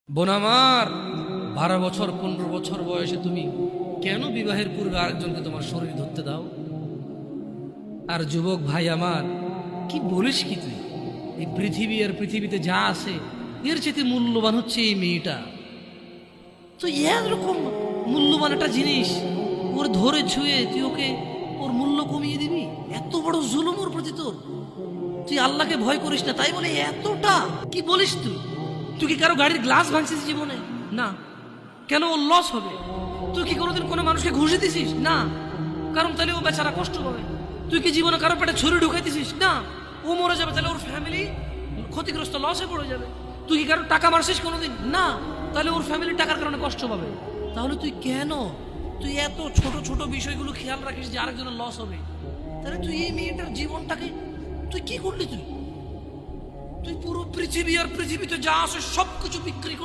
বোন আমার 12 বছর 15 বছর বয়সে তুমি কেন বিবাহের পূর্বে আরেকজনকে তোমার শরীর ধরতে দাও? আর যুবক ভাই আমার, কি বলিস কি তুই? এই পৃথিবী আর পৃথিবীতে যা আছে এর চেয়ে মূল্যবান হচ্ছে এই মেয়েটা। তো এরকম মূল্যবান একটা জিনিস ওর ধরে ছুঁয়ে তুই ওকে ওর মূল্য কমিয়ে দিবি? এত বড় জুলুম ওর প্রতি তোর! তুই আল্লাহকে ভয় করিস না তাই বলে এতটা কি বলিস তুই? তুই কি কারো গাড়ির গ্লাস ভাঙছিস জীবনে? না। কেন? ওর লস হবে। তুই কি কোনোদিন কোনো মানুষকে ঘুষে দিছিস? না। কারণ তাহলে ও বেচারা কষ্ট পাবে। তুই কি জীবনে কারো পেটে ছুরি ঢুকাইতেছিস? না। ও মরে যাবে, তাহলে ওর ফ্যামিলি ক্ষতিগ্রস্ত, লসে পড়ে যাবে। তুই কি কারো টাকা মারছিস কোনোদিন? না। তাহলে ওর ফ্যামিলি টাকার কারণে কষ্ট পাবে। তাহলে তুই কেন তুই এত ছোট ছোট বিষয়গুলো খেয়াল রাখিস যে আরেকজনের লস হবে? তাহলে তুই এই মেয়েটার জীবনটাকে তুই কি করলি? তুই পুরো পৃথিবী আর পৃথিবীতে যা আছে সবকিছু বিক্রি করলি।